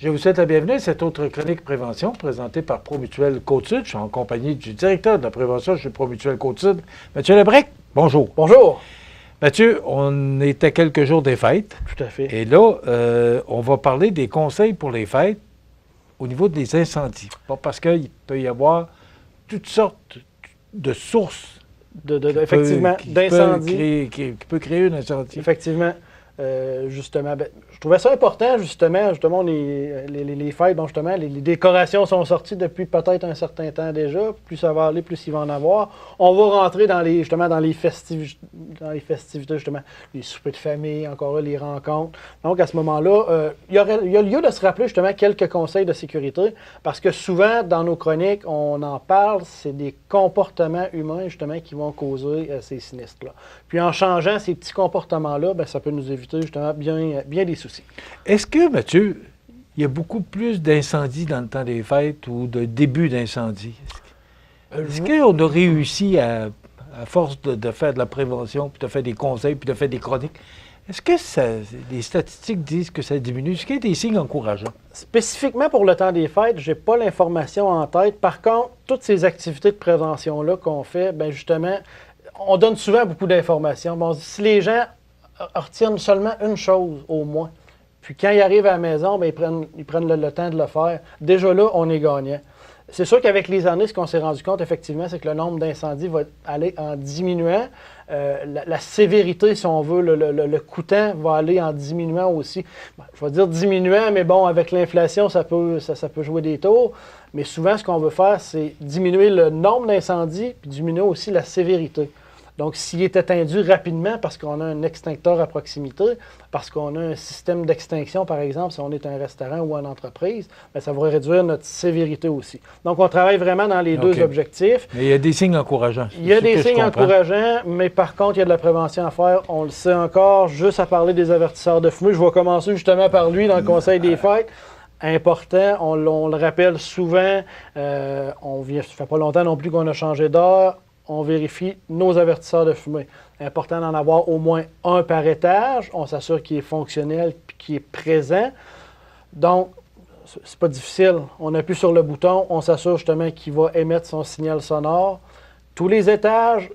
Je vous souhaite la bienvenue à cette autre chronique prévention présentée par Promutuelle Côte-Sud. Je suis en compagnie du directeur de la prévention chez Promutuelle Côte-Sud, Mathieu Lebrec. Bonjour. Bonjour. Mathieu, on est à quelques jours des fêtes. Tout à fait. Et là, on va parler des conseils pour les fêtes au niveau des incendies. Pas parce qu'il peut y avoir toutes sortes de sources Effectivement, d'incendie. Qui peut créer un incendie. Effectivement. Justement, je trouvais ça important, justement les fêtes, bon, justement, les décorations sont sorties depuis peut-être un certain temps déjà. Plus ça va aller, plus il va en avoir. On va rentrer dans les festivités, justement, les soupers de famille, encore là, les rencontres. Donc, à ce moment-là, il y a lieu de se rappeler, justement, quelques conseils de sécurité, parce que souvent, dans nos chroniques, on en parle, c'est des comportements humains, justement, qui vont causer ces sinistres-là. Puis, en changeant ces petits comportements-là, bien, ça peut nous éviter justement bien des soucis. Est-ce que, Mathieu, il y a beaucoup plus d'incendies dans le temps des fêtes ou de début d'incendie? Est-ce qu'on a réussi, à force de faire de la prévention, puis de faire des conseils, puis de faire des chroniques, est-ce que les statistiques disent que ça diminue? Est-ce qu'il y a des signes encourageants? Spécifiquement pour le temps des fêtes, je n'ai pas l'information en tête. Par contre, toutes ces activités de prévention-là qu'on fait, bien justement, on donne souvent beaucoup d'informations. Bon, si les gens retiennent seulement une chose au moins. Puis quand ils arrivent à la maison, bien, ils prennent le temps de le faire. Déjà là, on est gagnant. C'est sûr qu'avec les années, ce qu'on s'est rendu compte, effectivement, c'est que le nombre d'incendies va aller en diminuant. La sévérité, si on veut, le coûtant va aller en diminuant aussi. Bon, je vais dire diminuant, mais bon, avec l'inflation, ça peut jouer des tours. Mais souvent, ce qu'on veut faire, c'est diminuer le nombre d'incendies, puis diminuer aussi la sévérité. Donc, s'il est éteint rapidement parce qu'on a un extincteur à proximité, parce qu'on a un système d'extinction, par exemple, si on est un restaurant ou une entreprise, bien, ça va réduire notre sévérité aussi. Donc, on travaille vraiment dans les deux objectifs. Mais il y a des signes encourageants. Il y a des signes encourageants, mais par contre, il y a de la prévention à faire. On le sait encore, juste à parler des avertisseurs de fumée. Je vais commencer justement par lui dans le Conseil des fêtes. Important, on le rappelle souvent, ça ne fait pas longtemps non plus qu'on a changé d'heure. On vérifie nos avertisseurs de fumée. Important d'en avoir au moins un par étage. On s'assure qu'il est fonctionnel et qu'il est présent. Donc, c'est pas difficile. On appuie sur le bouton. On s'assure justement qu'il va émettre son signal sonore. Tous les étages,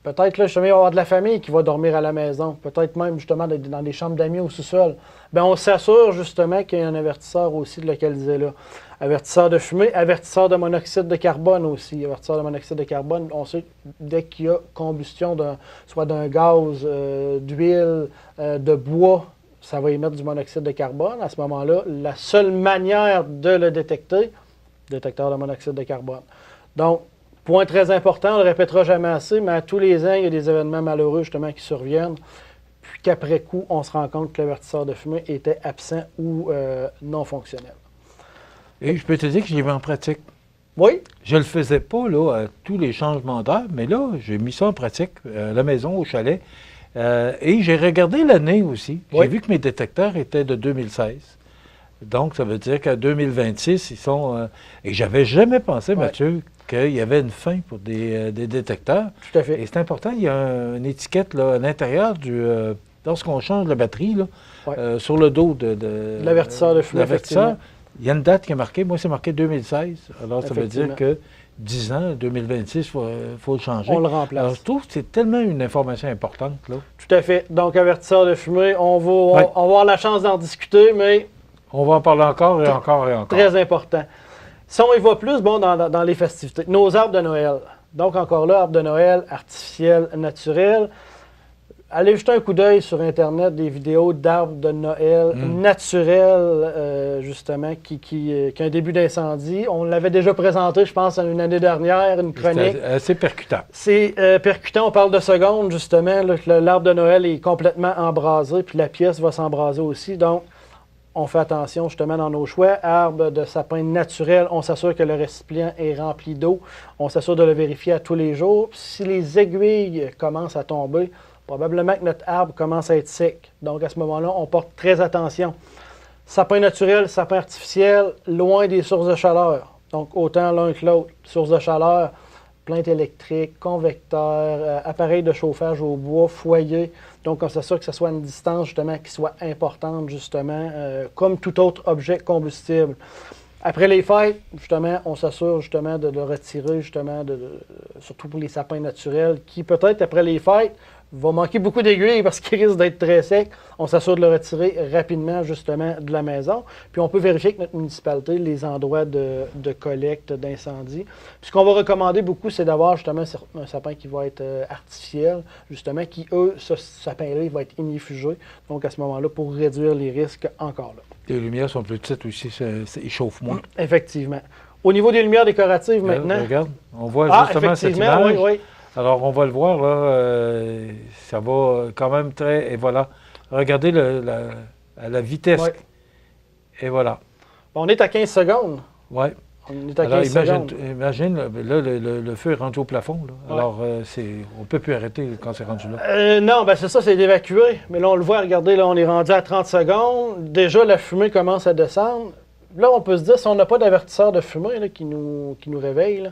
peut-être là, justement, il va y avoir de la famille qui va dormir à la maison. Peut-être même justement dans des chambres d'amis au sous-sol. Bien, on s'assure justement qu'il y a un avertisseur aussi localisé là. Avertisseur de fumée, avertisseur de monoxyde de carbone aussi. Avertisseur de monoxyde de carbone, on sait dès qu'il y a combustion soit d'un gaz, d'huile, de bois, ça va émettre du monoxyde de carbone. À ce moment-là, la seule manière de le détecter, détecteur de monoxyde de carbone. Donc, point très important, on ne le répétera jamais assez, mais à tous les ans, il y a des événements malheureux justement qui surviennent. Puis qu'après coup, on se rend compte que l'avertisseur de fumée était absent ou non fonctionnel. Et je peux te dire que j'y vais en pratique. Oui? Je ne le faisais pas là, à tous les changements d'heure, mais là, j'ai mis ça en pratique à la maison, au chalet. Et j'ai regardé l'année aussi. Oui. J'ai vu que mes détecteurs étaient de 2016. Donc, ça veut dire qu'à 2026, ils sont... et j'avais jamais pensé, Mathieu, qu'il y avait une fin pour des détecteurs. Tout à fait. Et c'est important, il y a une étiquette là, à l'intérieur lorsqu'on change la batterie, là, sur le dos de l'avertisseur de fumée, effectivement. Il y a une date qui est marquée. Moi, c'est marqué 2016. Alors, ça veut dire que 10 ans, 2026, il faut le changer. On le remplace. Alors, je trouve que c'est tellement une information importante, là. Tout à fait. Donc, avertisseur de fumée, on va avoir la chance d'en discuter, mais... On va en parler encore et encore et encore. Très important. Si on y va plus, bon, dans les festivités, nos arbres de Noël. Donc, encore là, arbres de Noël, artificiels, naturels. Allez jeter un coup d'œil sur Internet, des vidéos d'arbres de Noël naturels, justement, qui a un début d'incendie. On l'avait déjà présenté, je pense, une année dernière, une chronique. C'est assez percutant. C'est percutant, on parle de secondes, justement. L'arbre de Noël est complètement embrasé, puis la pièce va s'embraser aussi. Donc, on fait attention, justement, dans nos choix. Arbre de sapin naturel, on s'assure que le récipient est rempli d'eau. On s'assure de le vérifier à tous les jours. Puis si les aiguilles commencent à tomber, probablement que notre arbre commence à être sec. Donc, à ce moment-là, on porte très attention. Sapin naturel, sapin artificiel, loin des sources de chaleur. Donc, autant l'un que l'autre. Source de chaleur, plainte électrique, convecteur, appareil de chauffage au bois, foyer. Donc, on s'assure que ce soit une distance, justement, qui soit importante, justement, comme tout autre objet combustible. Après les fêtes, justement, on s'assure, justement, de le retirer, justement, surtout pour les sapins naturels, qui, peut-être, après les fêtes, va manquer beaucoup d'aiguilles parce qu'il risque d'être très sec. On s'assure de le retirer rapidement, justement, de la maison. Puis on peut vérifier avec notre municipalité les endroits de collecte d'incendie. Puis ce qu'on va recommander beaucoup, c'est d'avoir justement un sapin qui va être artificiel, justement, qui, ce sapin-là, il va être ignifugé. Donc à ce moment-là, pour réduire les risques encore là. Les lumières sont plus petites aussi, ils chauffent moins. Effectivement. Au niveau des lumières décoratives, maintenant... Regarde, on voit justement cette image. Oui, oui. Alors, on va le voir, là, ça va quand même très... Et voilà, regardez la vitesse. Ouais. Et voilà. On est à 15 secondes. Oui. On est à 15 secondes. Imagine, là, le feu est rendu au plafond. Là. Ouais. Alors, on ne peut plus arrêter quand c'est rendu là. Non, ben c'est ça, c'est d'évacuer. Mais là, on le voit, regardez, là, on est rendu à 30 secondes. Déjà, la fumée commence à descendre. Là, on peut se dire, si on n'a pas d'avertisseur de fumée là, qui nous réveille, là,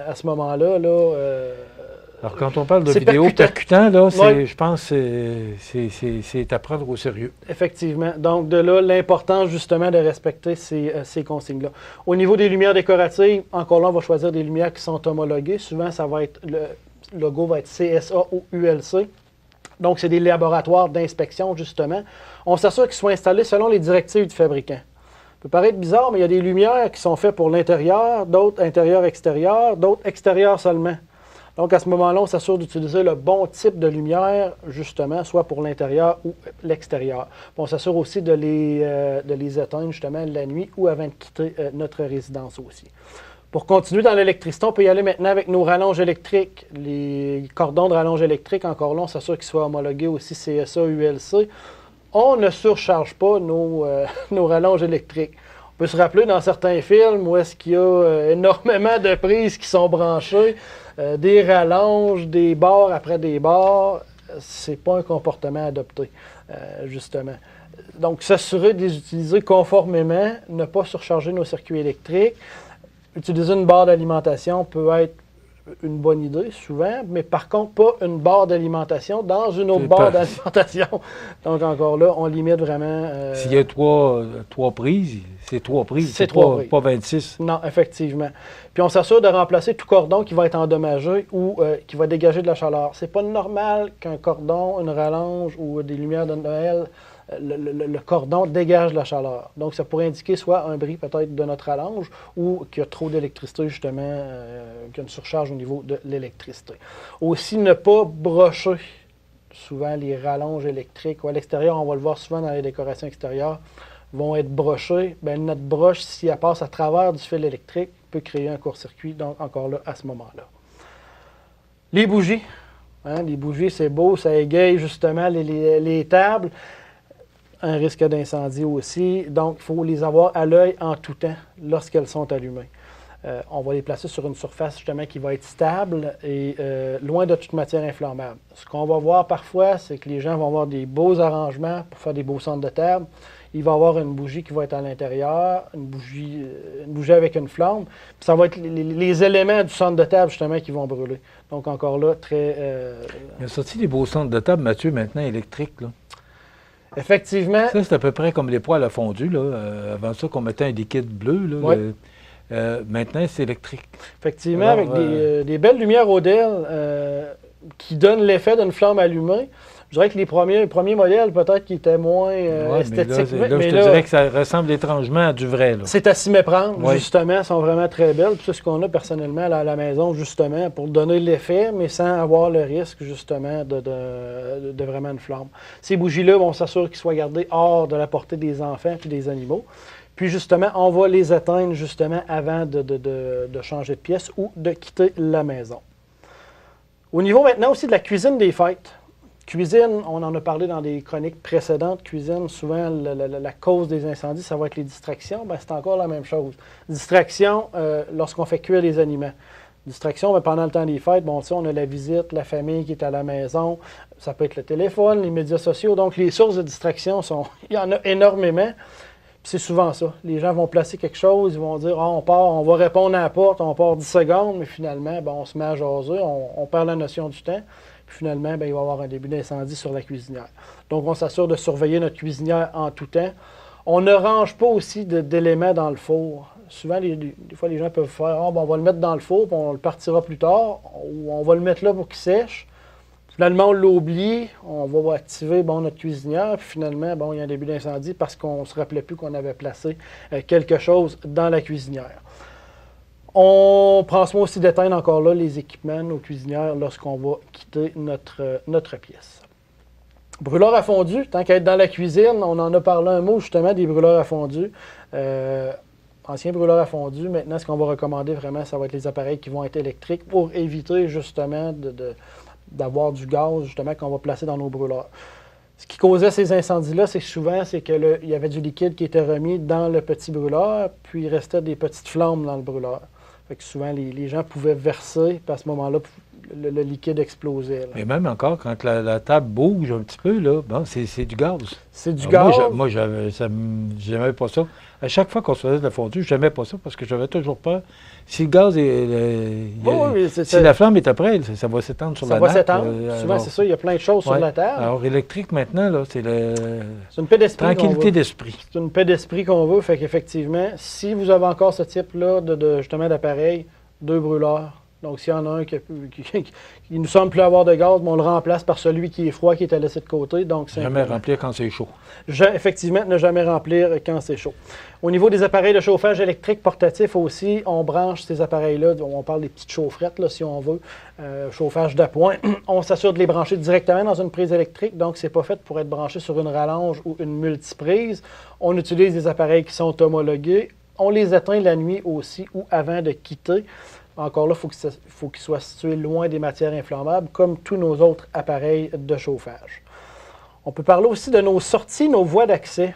à ce moment-là, alors, quand on parle de vidéo percutant, là, je pense que c'est à prendre au sérieux. Effectivement. Donc, de là, l'importance, justement, de respecter ces consignes-là. Au niveau des lumières décoratives, encore là, on va choisir des lumières qui sont homologuées. Souvent, ça va être le logo va être CSA ou ULC. Donc, c'est des laboratoires d'inspection, justement. On s'assure qu'ils soient installés selon les directives du fabricant. Ça peut paraître bizarre, mais il y a des lumières qui sont faites pour l'intérieur, d'autres intérieur-extérieur, d'autres extérieur seulement. Donc, à ce moment-là, on s'assure d'utiliser le bon type de lumière, justement, soit pour l'intérieur ou l'extérieur. On s'assure aussi de les éteindre, justement, la nuit ou avant de quitter notre résidence aussi. Pour continuer dans l'électricité, on peut y aller maintenant avec nos rallonges électriques. Les cordons de rallonge électrique, encore là, on s'assure qu'ils soient homologués aussi CSA, ULC. On ne surcharge pas nos rallonges électriques. On peut se rappeler dans certains films où est-ce qu'il y a énormément de prises qui sont branchées, des rallonges, des barres après des barres. C'est pas un comportement adopté, justement. Donc, s'assurer de les utiliser conformément, ne pas surcharger nos circuits électriques. Utiliser une barre d'alimentation peut être une bonne idée, souvent, mais par contre, pas une barre d'alimentation dans une autre barre d'alimentation. Donc, encore là, on limite vraiment... S'il y a trois prises, c'est 3 prises, c'est pas 26. Non, effectivement. Puis, on s'assure de remplacer tout cordon qui va être endommagé ou qui va dégager de la chaleur. C'est pas normal qu'un cordon, une rallonge ou des lumières de Noël, le cordon dégage de la chaleur. Donc, ça pourrait indiquer soit un bris peut-être de notre rallonge ou qu'il y a trop d'électricité, justement, qu'il y a une surcharge au niveau de l'électricité. Aussi, ne pas brocher souvent les rallonges électriques. Ou à l'extérieur, on va le voir souvent dans les décorations extérieures, vont être brochées. Bien, notre broche, si elle passe à travers du fil électrique, peut créer un court-circuit, donc encore là, à ce moment-là. Les bougies. Hein, les bougies, c'est beau, ça égaye justement les tables. Un risque d'incendie aussi. Donc, il faut les avoir à l'œil en tout temps lorsqu'elles sont allumées. On va les placer sur une surface justement qui va être stable et loin de toute matière inflammable. Ce qu'on va voir parfois, c'est que les gens vont avoir des beaux arrangements pour faire des beaux centres de table. Il va y avoir une bougie qui va être à l'intérieur, une bougie avec une flamme. Puis ça va être les éléments du centre de table justement qui vont brûler. Donc encore là, très... Il y a sorti des beaux centres de table, Mathieu, maintenant électriques, là. Effectivement. Ça, c'est à peu près comme les poêles à fondu, là. Avant ça, qu'on mettait un liquide bleu, là. Oui. Maintenant, c'est électrique. Effectivement, alors, avec des belles lumières Odell qui donnent l'effet d'une flamme allumée. Je dirais que les premiers modèles, peut-être, qui étaient moins esthétiques. Mais là, je te dirais que ça ressemble étrangement à du vrai. C'est à s'y méprendre, justement. Elles sont vraiment très belles. C'est ce qu'on a personnellement à la maison, justement, pour donner l'effet, mais sans avoir le risque, justement, de vraiment une flamme. Ces bougies-là, on s'assure qu'ils soient gardés hors de la portée des enfants et des animaux. Puis, justement, on va les éteindre, justement, avant de changer de pièce ou de quitter la maison. Au niveau, maintenant, aussi de la cuisine des fêtes. Cuisine, on en a parlé dans des chroniques précédentes. Cuisine, souvent, la cause des incendies, ça va être les distractions. Bien, c'est encore la même chose. Distraction, lorsqu'on fait cuire les aliments. Distraction, bien, pendant le temps des fêtes, bon, on a la visite, la famille qui est à la maison. Ça peut être le téléphone, les médias sociaux. Donc, les sources de distraction, il y en a énormément. C'est souvent ça. Les gens vont placer quelque chose, ils vont dire « Ah, on part, on va répondre à la porte, on part 10 secondes », mais finalement, ben, on se met à jaser, on perd la notion du temps. Puis finalement, bien, il va y avoir un début d'incendie sur la cuisinière. Donc, on s'assure de surveiller notre cuisinière en tout temps. On ne range pas aussi d'éléments dans le four. Souvent, des fois, les gens peuvent faire « Ah, ben, on va le mettre dans le four, puis on le partira plus tard. » Ou « On va le mettre là pour qu'il sèche. » Finalement, on l'oublie, on va activer notre cuisinière, puis finalement, il y a un début d'incendie parce qu'on ne se rappelait plus qu'on avait placé quelque chose dans la cuisinière. On prend soin aussi d'éteindre encore là les équipements, nos cuisinières, lorsqu'on va quitter notre pièce. Brûleur à fondu, tant qu'à être dans la cuisine, on en a parlé un mot justement des brûleurs à fondu. Anciens brûleurs à fondu, maintenant, ce qu'on va recommander vraiment, ça va être les appareils qui vont être électriques pour éviter justement d'avoir du gaz, justement, qu'on va placer dans nos brûleurs. Ce qui causait ces incendies-là, c'est souvent qu'il y avait du liquide qui était remis dans le petit brûleur, puis il restait des petites flammes dans le brûleur. Fait que souvent, les gens pouvaient verser, puis à ce moment-là, le liquide explosait. Là. Mais même encore, quand la table bouge un petit peu, là, c'est du gaz. C'est du gaz. Moi, j'aimais pas ça. À chaque fois qu'on se faisait de la fondue, j'aimais pas ça parce que j'avais toujours peur. Si le gaz si la flamme est après, ça va s'étendre sur la nappe. Ça va s'étendre. Souvent, c'est ça, il y a plein de choses sur la table. Alors, électrique, maintenant, là, c'est une paix d'esprit. Tranquillité d'esprit. C'est une paix d'esprit qu'on veut. Fait qu'effectivement, si vous avez encore ce type-là justement d'appareil, 2 brûleurs. Donc, s'il y en a un qui nous semble plus avoir de gaz, on le remplace par celui qui est froid, qui est laissé de côté. Donc, jamais remplir quand c'est chaud. Effectivement, ne jamais remplir quand c'est chaud. Au niveau des appareils de chauffage électrique portatif aussi, on branche ces appareils-là. On parle des petites chaufferettes, là, si on veut. Chauffage d'appoint. On s'assure de les brancher directement dans une prise électrique. Donc, ce n'est pas fait pour être branché sur une rallonge ou une multiprise. On utilise des appareils qui sont homologués. On les éteint la nuit aussi ou avant de quitter. Encore là, il faut qu'ils soient situés loin des matières inflammables, comme tous nos autres appareils de chauffage. On peut parler aussi de nos sorties, nos voies d'accès.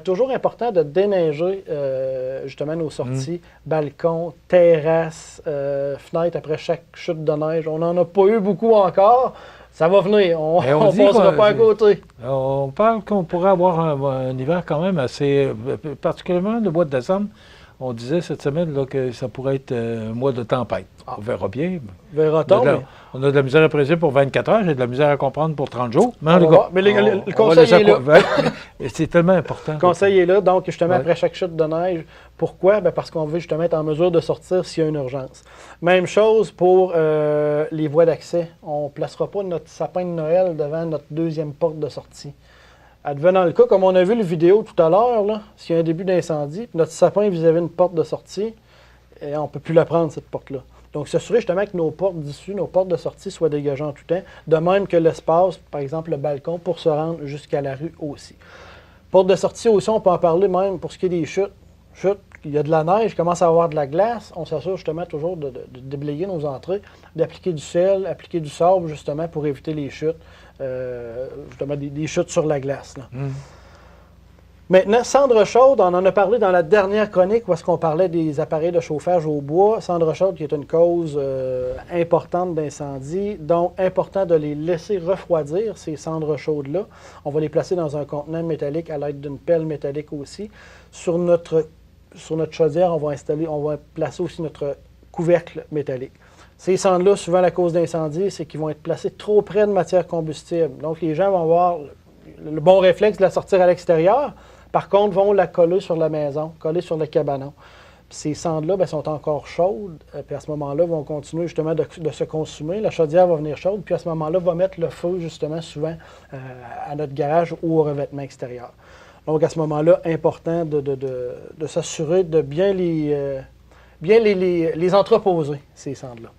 Toujours important de déneiger justement nos sorties, balcons, terrasses, fenêtres après chaque chute de neige. On n'en a pas eu beaucoup encore. Ça va venir, on ne passera pas à côté. On parle qu'on pourrait avoir un hiver quand même assez, particulièrement le mois de décembre. On disait cette semaine là, que ça pourrait être un mois de tempête. On verra bien. On a de la misère à préciser pour 24 heures, j'ai de la misère à comprendre pour 30 jours. Mais le conseil est là. C'est tellement important. Le conseil est là, donc justement après chaque chute de neige. Pourquoi? Parce qu'on veut justement être en mesure de sortir s'il y a une urgence. Même chose pour les voies d'accès. On ne placera pas notre sapin de Noël devant notre deuxième porte de sortie. Advenant le cas, comme on a vu la vidéo tout à l'heure, s'il y a un début d'incendie, notre sapin vis-à-vis une porte de sortie, on ne peut plus la prendre, cette porte-là. Donc, s'assurer justement que nos portes d'issue, nos portes de sortie soient dégagées en tout temps, de même que l'espace, par exemple le balcon, pour se rendre jusqu'à la rue aussi. Porte de sortie aussi, on peut en parler même pour ce qui est des chutes. Il y a de la neige, il commence à avoir de la glace, on s'assure justement toujours de déblayer nos entrées, d'appliquer du sel, appliquer du sable justement pour éviter les chutes. Justement des chutes sur la glace. Là. Maintenant, cendre chaude, on en a parlé dans la dernière chronique où est-ce qu'on parlait des appareils de chauffage au bois. Cendre chaude qui est une cause importante d'incendie, donc important de les laisser refroidir, ces cendres chaudes-là. On va les placer dans un contenant métallique à l'aide d'une pelle métallique aussi. Sur notre chaudière, on va placer aussi notre couvercle métallique. Ces cendres-là, souvent la cause d'incendie, c'est qu'ils vont être placés trop près de matière combustible. Donc, les gens vont avoir le bon réflexe de la sortir à l'extérieur. Par contre, vont la coller sur la maison, coller sur le cabanon. Puis ces cendres-là sont encore chaudes. Puis à ce moment-là, vont continuer justement de se consumer. La chaudière va venir chaude. Puis à ce moment-là, va mettre le feu justement souvent à notre garage ou au revêtement extérieur. Donc, à ce moment-là, important de s'assurer de bien les entreposer, ces cendres-là.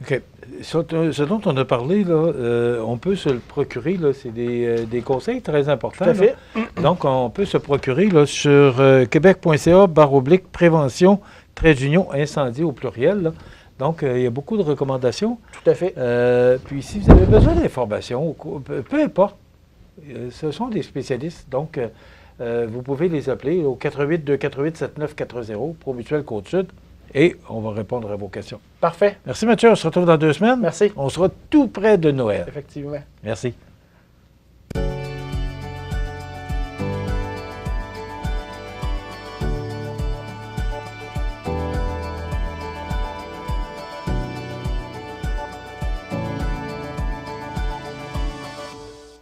OK. Ce dont on a parlé, là, on peut se le procurer. Là, c'est des conseils très importants. Tout à fait. Donc, on peut se procurer là, sur québec.ca/prévention, incendie au pluriel. Là. Donc, il y a beaucoup de recommandations. Tout à fait. Puis, si vous avez besoin d'informations, peu importe, ce sont des spécialistes. Donc, vous pouvez les appeler au 88-248-7940, Promutuelle Côte-Sud. Et on va répondre à vos questions. Parfait. Merci Mathieu, on se retrouve dans 2 semaines. Merci. On sera tout près de Noël. Effectivement. Merci.